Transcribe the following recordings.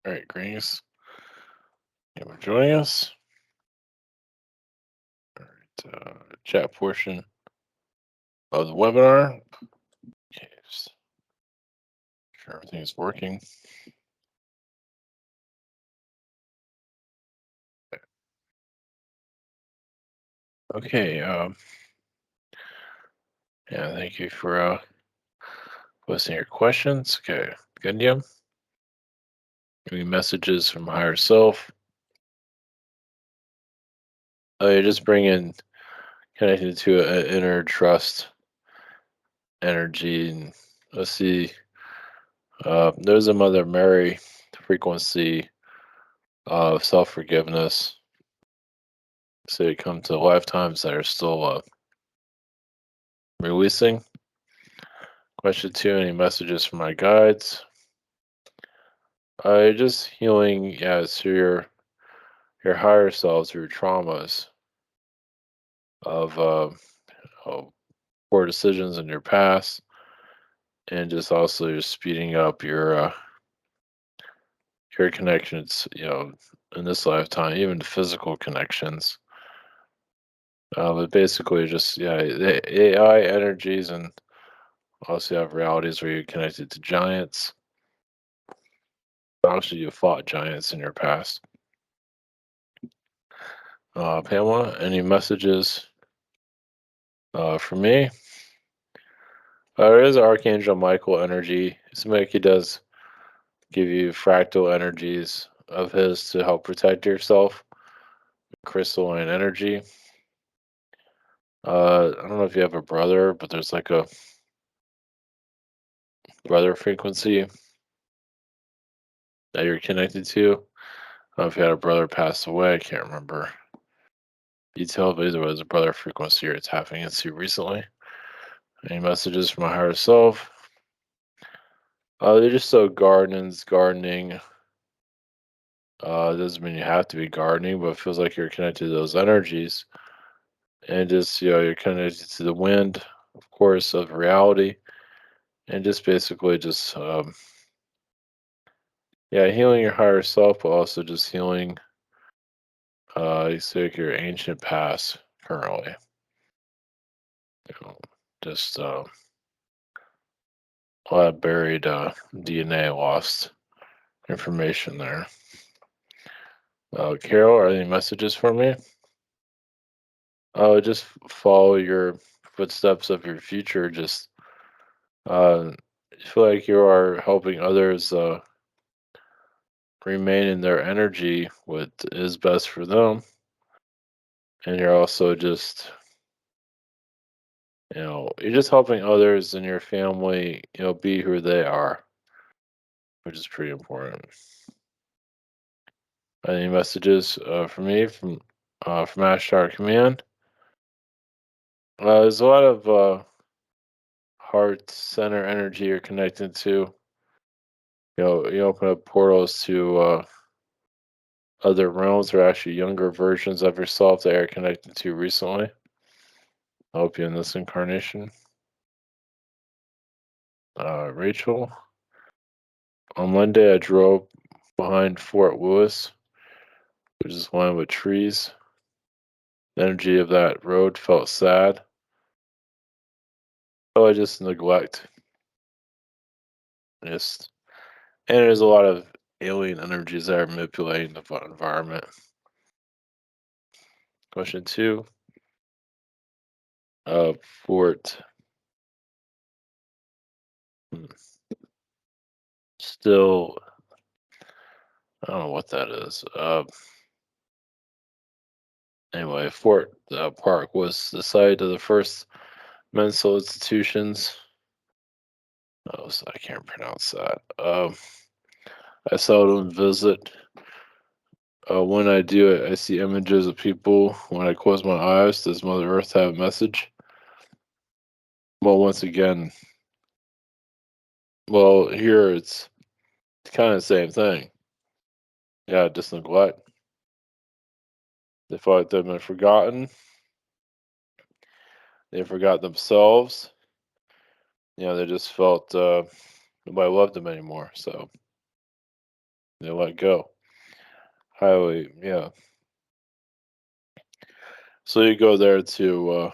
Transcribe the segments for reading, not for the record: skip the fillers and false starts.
All right, greetings. Thank you for joining us. Chat portion of the webinar. Okay, just sure everything is working. Okay. Yeah. Thank you for posting your questions. Okay. Good. Yeah. Any messages from higher self? You just bring in connected to an inner trust energy, and let's see. There's a Mother Mary frequency of self forgiveness. So you come to lifetimes that are still releasing. Question two, any messages from my guides? Just healing, yeah, so your higher selves, your traumas of of poor decisions in your past, and just also just speeding up your connections, in this lifetime, even physical connections. But basically, just yeah, the AI energies, and also you have realities where you're connected to giants. Actually, you fought giants in your past. Pamela, any messages for me? There is Archangel Michael energy. Seems he does give you fractal energies of his to help protect yourself, crystalline energy. I don't know if you have a brother, but there's like a brother frequency that you're connected to. I don't know if you had a brother pass away, I can't remember detail, but either way, there's a brother frequency you're tapping into recently. Any messages from my higher self? They're just so gardening. Doesn't mean you have to be gardening, but it feels like you're connected to those energies, and just you're connected to the wind, of course, of reality, and just basically just yeah, healing your higher self, but also just healing you say like your ancient past currently. You know, just a lot of buried DNA, lost information there. Carol, are there any messages for me? Just follow your footsteps of your future. Just uh, feel like you are helping others remain in their energy, what is best for them, and you're also just, you're just helping others in your family, be who they are, which is pretty important. Any messages for me from Ashtar Command? There's a lot of heart center energy you're connected to. You open up portals to other realms, or actually younger versions of yourself that you're connected to recently. I hope you in this incarnation. Rachel, on Monday I drove behind Fort Lewis, which is lined with trees. The energy of that road felt sad. Oh, I just neglect. Just and there's a lot of alien energies that are manipulating the environment. Question two. Fort. hmm, Still, I don't know what that is. Anyway, Fort Park was the site of the first mental institutions. Oh, I can't pronounce that. I seldom visit. When I do it, I see images of people. When I close my eyes, does Mother Earth have a message? Well, once again, well, here it's kind of the same thing. Yeah, just neglect. They feel like they've been forgotten. They forgot themselves. They just felt nobody loved them anymore. So They let go. Highly, yeah. So you go there to,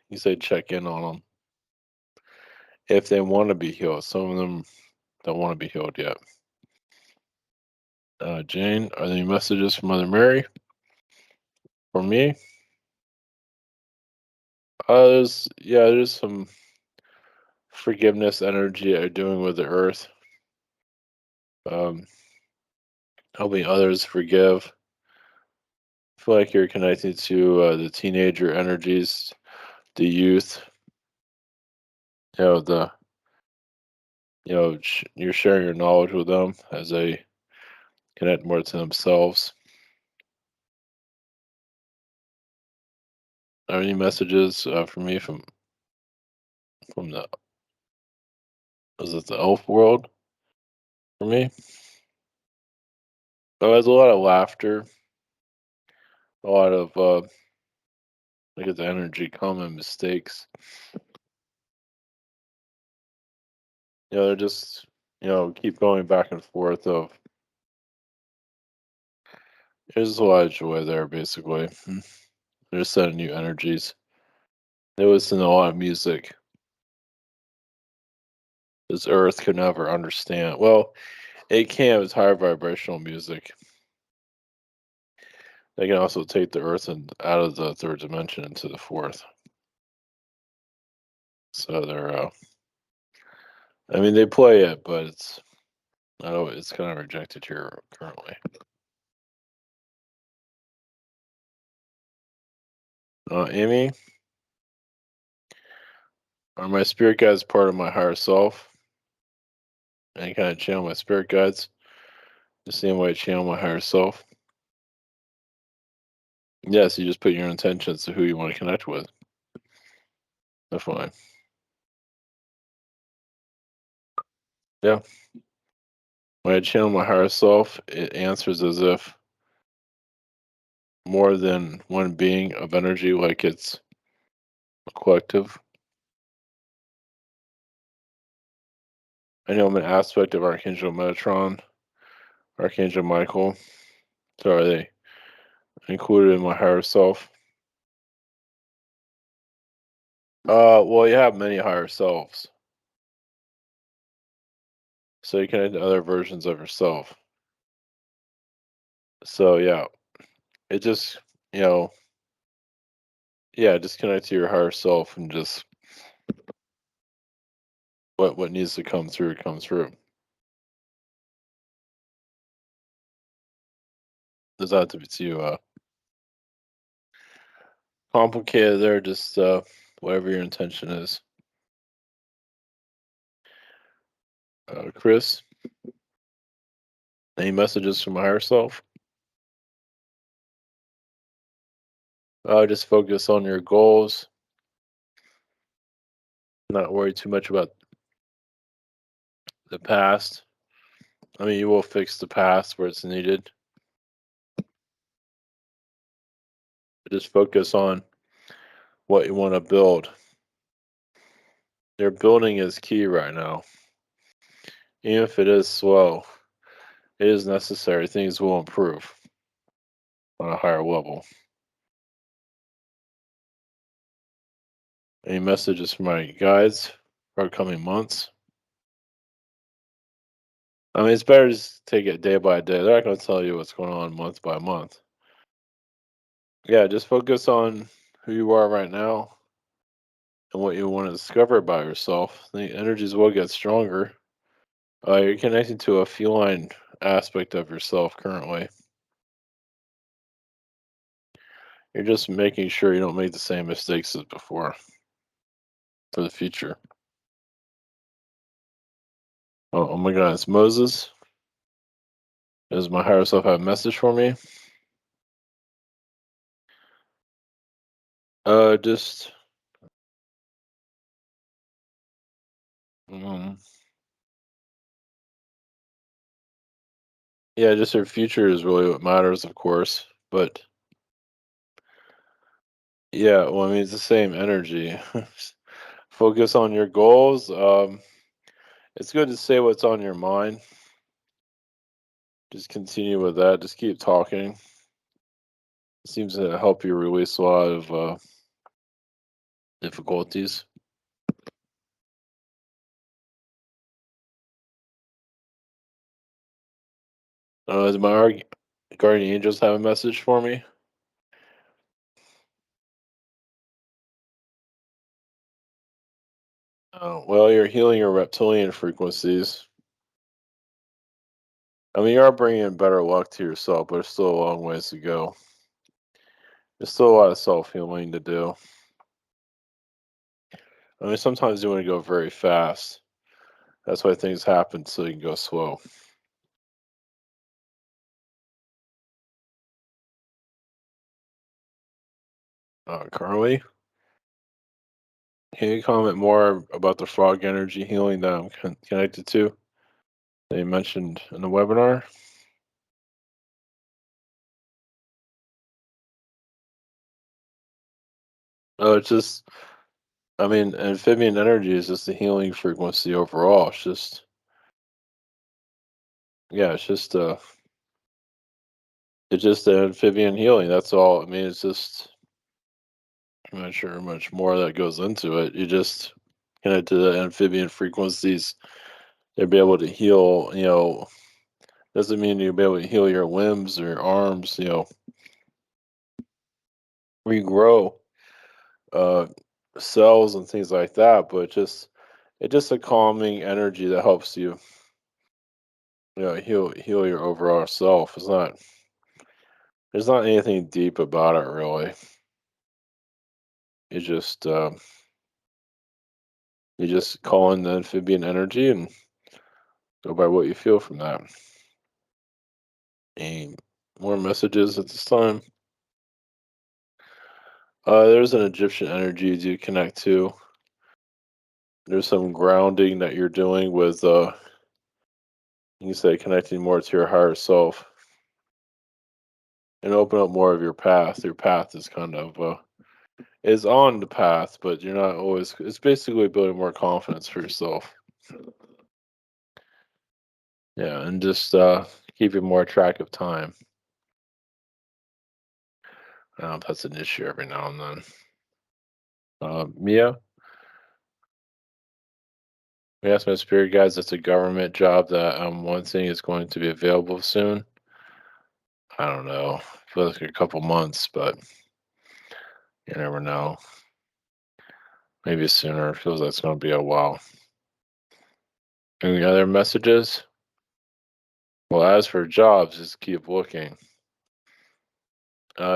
you say check in on them if they want to be healed. Some of them don't want to be healed yet. Jane, are there any messages from Mother Mary for me? There's some forgiveness energy I'm doing with the earth. Um, Helping others forgive. I feel like you're connected to the teenager energies, the youth. You know the you're sharing your knowledge with them as they connect more to themselves. Are there any messages for me from the is it the elf world for me? Oh, there's a lot of laughter, a lot of look at the energy, common mistakes. They're just keep going back and forth of there's a lot of joy there basically. They're just sending new energies. They listen to a lot of music this earth could never understand. Well, it can with higher vibrational music. They can also take the earth and out of the third dimension into the fourth. So they're I mean they play it, but it's kind of rejected here currently. Amy, are my spirit guides part of my higher self? And kind of channel my spirit guides the same way I channel my higher self. Yes, you just put your intentions to who you want to connect with. Definitely. Yeah. When I channel my higher self, it answers as if more than one being of energy, like it's a collective. I know I'm an aspect of Archangel Metatron, Archangel Michael. So are they included in my higher self? Well, you have many higher selves, so you connect to other versions of yourself. So yeah, it just you know, yeah, just connect to your higher self and just what needs to come through comes through. Does that have to be too complicated there? Just whatever your intention is. Chris, any messages from my higher self? Just focus on your goals. Not worry too much about the past. I mean, you will fix the past where it's needed. Just focus on what you want to build. Your building is key right now. Even if it is slow, it is necessary. Things will improve on a higher level. Any messages for my guides for upcoming months? I mean, it's better to just take it day by day. They're not going to tell you what's going on month by month. Yeah, just focus on who you are right now and what you want to discover about yourself. The energies will get stronger. You're connected to a feline aspect of yourself currently. You're just making sure you don't make the same mistakes as before for the future. Oh my God, it's Moses. Does my higher self have a message for me? Just um, yeah, just her future is really what matters, of course. But yeah, well, I mean, it's the same energy. Focus on your goals. It's good to say what's on your mind. Just continue with that. Just keep talking. Seems to help you release a lot of difficulties. Does my guardian angels have a message for me? Well, you're healing your reptilian frequencies. I mean, you are bringing better luck to yourself, but there's still a long ways to go. There's still a lot of self healing to do. I mean, sometimes you want to go very fast. That's why things happen, so you can go slow. Carly, can you comment more about the frog energy healing that I'm connected to that you mentioned in the webinar? Oh, it's just, I mean, amphibian energy is just a healing frequency overall. It's just, yeah, it's just the amphibian healing. That's all. I mean, it's just, I'm not sure how much more that goes into it. You just connect to the amphibian frequencies. They'll be able to heal, doesn't mean you'll be able to heal your limbs or your arms, regrow uh, cells and things like that. But it's just a calming energy that helps you, heal your overall self. There's not anything deep about it really. You just you just call in the amphibian energy and go by what you feel from that. Any more messages at this time? There's an Egyptian energy you do connect to. There's some grounding that you're doing with you can say connecting more to your higher self and open up more of your path. Your path is kind of is on the path, but you're not always. It's basically building more confidence for yourself. Yeah, and just keeping more track of time. That's an issue every now and then. Mia, we asked my spirit guides. It's a government job that I'm wanting is going to be available soon. I don't know. Feels like a couple months, but you never know. Maybe sooner. It feels like it's going to be a while. Any other messages? Well, as for jobs, just keep looking.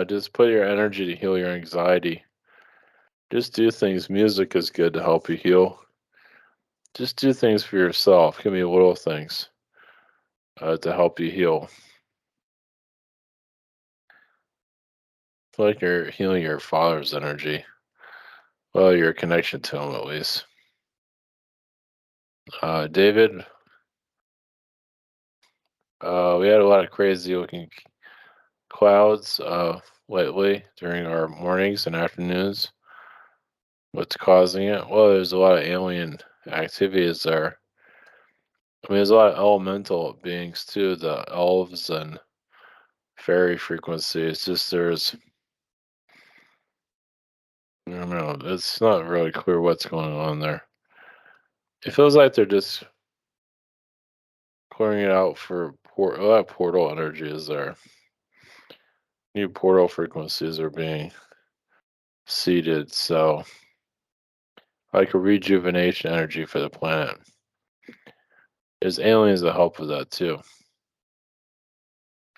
Just put your energy to heal your anxiety. Just do things. Music is good to help you heal. Just do things for yourself. Give me little things to help you heal. Feel like you're healing your father's energy. Well, your connection to him, at least. David, we had a lot of crazy looking clouds lately during our mornings and afternoons. What's causing it? Well, there's a lot of alien activities there. I mean, there's a lot of elemental beings too, the elves and fairy frequency. It's just I don't know, it's not really clear what's going on there. It feels like they're just clearing it out for a lot of portal energy is there. New portal frequencies are being seeded, so like a rejuvenation energy for the planet. There's aliens that help with that too.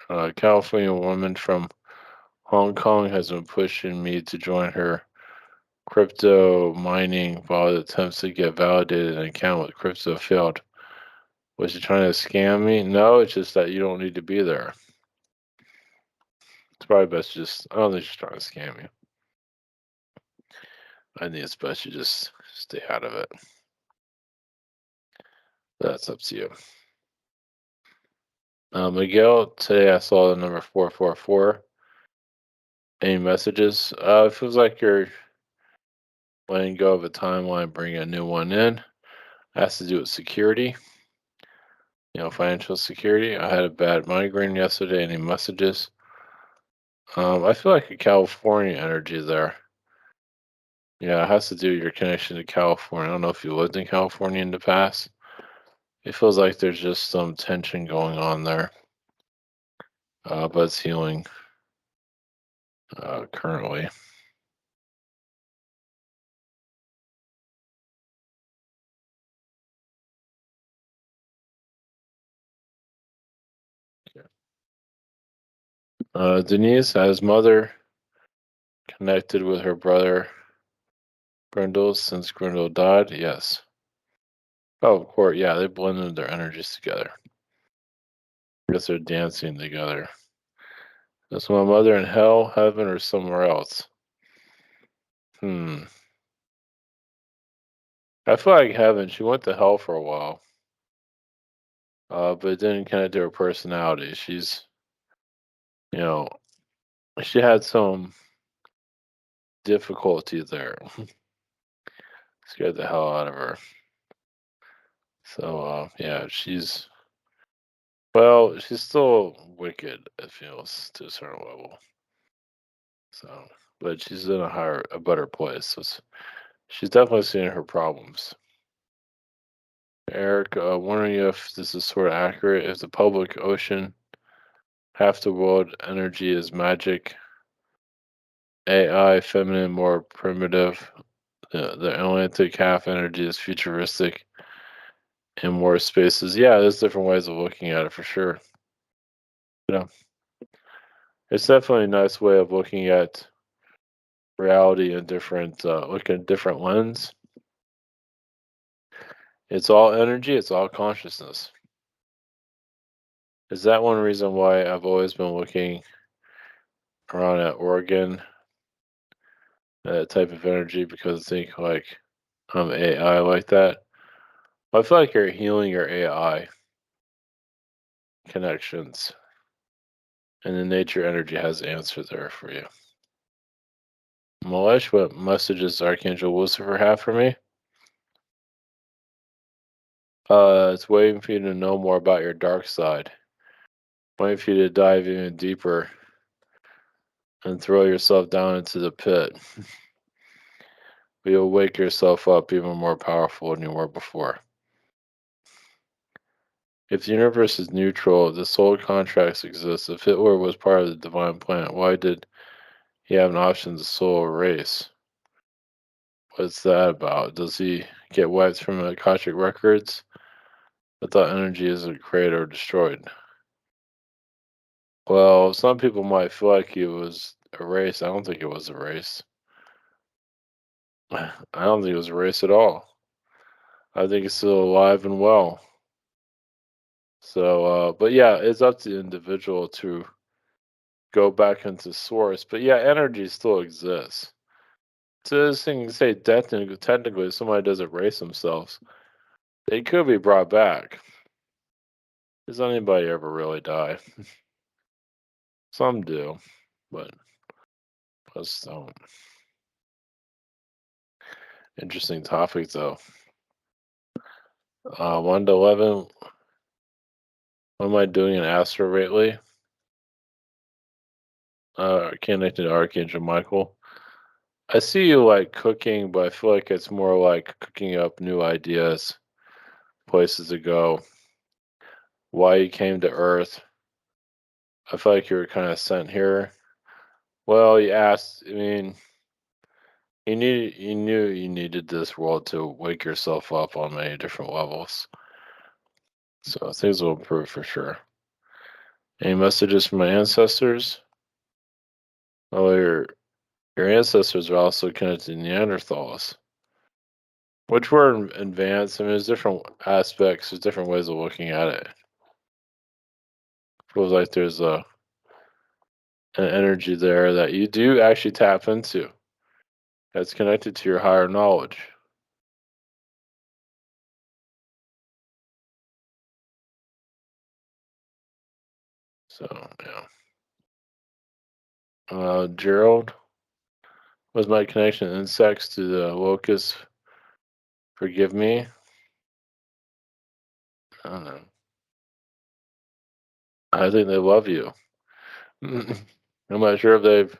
A California woman from Hong Kong has been pushing me to join her crypto mining while it attempts to get validated an account with crypto failed. Was she trying to scam me? No, it's just that you don't need to be there. It's probably best just, I don't think she's trying to scam you. I think it's best you just stay out of it. That's up to you. Miguel, today I saw the number 444. Any messages? It feels like you're letting go of a timeline, bringing a new one in. Has to do with security. Financial security. I had a bad migraine yesterday. Any messages? I feel like a California energy there. Yeah, it has to do with your connection to California. I don't know if you lived in California in the past. It feels like there's just some tension going on there, but it's healing currently. Denise, as mother, connected with her brother Grindel since Grindel died. Yes. Oh, of course. Yeah, they blended their energies together. I guess they're dancing together. Is my mother in hell, heaven, or somewhere else? Hmm. I feel like heaven. She went to hell for a while, but it didn't kind of do her personality. You know, she had some difficulty there. Scared the hell out of her. So, yeah, she's still wicked, it feels, to a certain level. So, but she's in a better place. So she's definitely seeing her problems. Eric, wondering if this is sort of accurate. If the public ocean, half the world energy is magic, AI, feminine, more primitive, the Atlantic half energy is futuristic, in more spaces. Yeah, there's different ways of looking at it for sure. You know, it's definitely a nice way of looking at reality in looking at different lens. It's all energy. It's all consciousness. Is that one reason why I've always been looking around at Oregon, that type of energy? Because I think like I'm AI like that. I feel like you're healing your AI connections, and the nature energy has the answer there for you. Malesh, what messages Archangel Lucifer have for me? It's waiting for you to know more about your dark side. Waiting for you to dive even deeper and throw yourself down into the pit. You'll wake yourself up even more powerful than you were before. If the universe is neutral, the soul contracts exist. If Hitler was part of the divine plan, why did he have an option to soul a race? What's that about? Does he get wiped from the Akashic records? I thought energy isn't created or destroyed. Well, some people might feel like it was a race. I don't think it was a race. I don't think it was a race at all. I think it's still alive and well. So, but yeah, it's up to the individual to go back into source. But yeah, energy still exists. So this thing, say technically, if somebody does erase themselves, they could be brought back. Does anybody ever really die? Some do, but most don't. Interesting topic, though. 1 to 11. What am I doing in Astro lately? Connected to Archangel Michael. I see you like cooking, but I feel like it's more like cooking up new ideas, places to go, why you came to Earth. I feel like you were kind of sent here. Well, you asked. I mean, you knew you needed this world to wake yourself up on many different levels. So things will improve for sure. Any messages from my ancestors? Oh, your ancestors are also connected to Neanderthals, which were advanced. I mean, there's different aspects, there's different ways of looking at it. Feels like there's an energy there that you do actually tap into that's connected to your higher knowledge. So, yeah. Gerald was my connection insects to the locust. Forgive me. I don't know. I think they love you. I'm not sure if they've.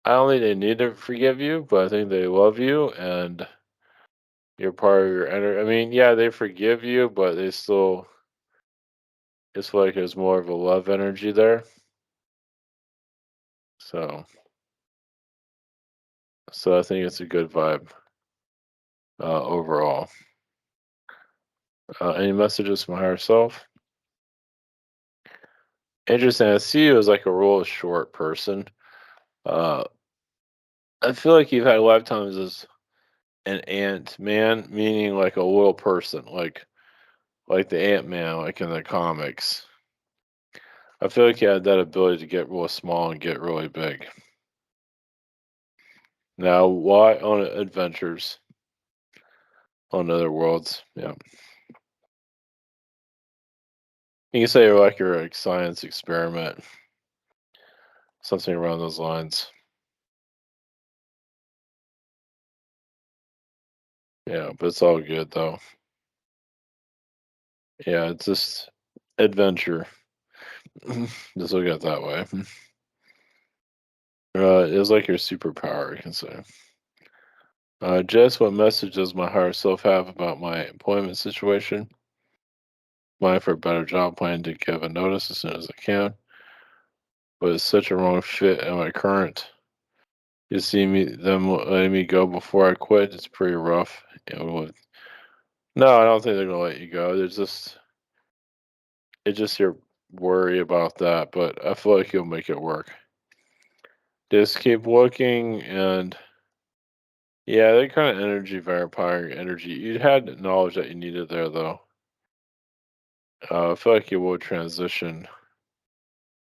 I don't think they need to forgive you, but I think they love you and you're part of your energy. I mean, yeah, they forgive you, but they still. It's like there's more of a love energy there. So, so I think it's a good vibe overall. Any messages from higher self? Interesting. I see you as like a real short person. Uh, I feel like you've had lifetimes as an ant man, meaning like a little person, like the Ant Man, like in the comics. I feel like you had that ability to get real small and get really big. Now, why on adventures on other worlds? Yeah, you can say you're like your like, science experiment, something around those lines. Yeah, but it's all good though. Yeah, it's just adventure. Just look at it that way. It's like your superpower, you can say. Jess, what message does my higher self have about my employment situation? Applying for a better job, planning to give a notice as soon as I can, but it's such a wrong fit at my current. You see them letting me go before I quit. It's pretty rough. No, I don't think they're gonna let you go. There's just it's just your worry about that, but I feel like you'll make it work. Just keep looking, and yeah, they kind of energy vampire energy. You had knowledge that you needed there, though. I feel like you will transition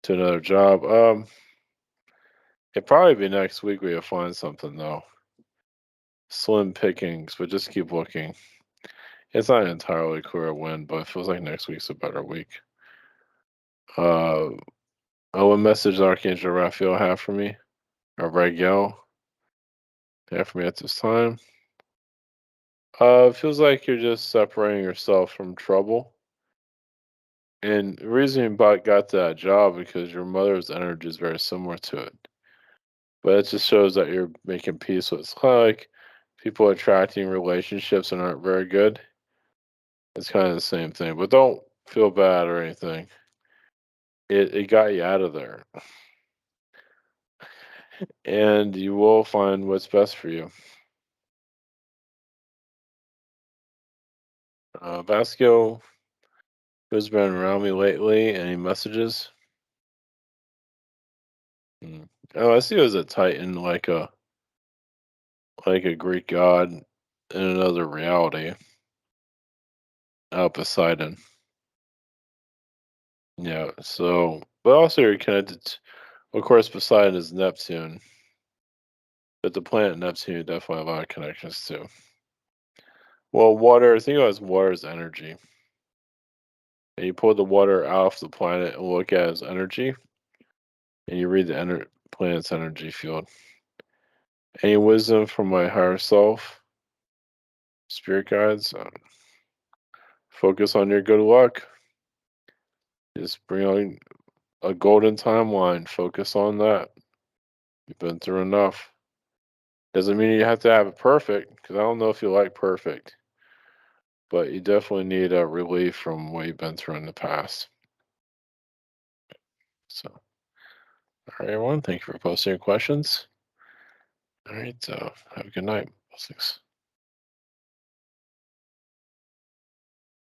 to another job. It'd probably be next week where you'll find something though. Slim pickings, but just keep looking. It's not entirely clear when, but it feels like next week's a better week. Uh, what message does Archangel Raphael have for me? Or Raguel have for me at this time? It feels like you're just separating yourself from trouble. And the reason you got that job because your mother's energy is very similar to it. But it just shows that you're making peace with. It's kind of like people attracting relationships and aren't very good. It's kind of the same thing. But don't feel bad or anything. It got you out of there. And you will find what's best for you. Vasco, who's been around me lately? Any messages? Hmm. Oh, I see you as a Titan, like a Greek god in another reality. Poseidon. Yeah. So, but also you're connected. Of course, Poseidon is Neptune, but the planet Neptune you definitely have a lot of connections to. Well, water. Think about it as water as energy, and you pull the water off the planet and look at it as energy, and you read the planet's energy field. Any wisdom from my higher self, spirit guides? Focus on your good luck. Just bring on a golden timeline. Focus on that. You've been through enough. Doesn't mean you have to have it perfect, because I don't know if you like perfect, but you definitely need a relief from what you've been through in the past. So, all right, everyone. Thank you for posting your questions. All right. Have a good night. Blessings.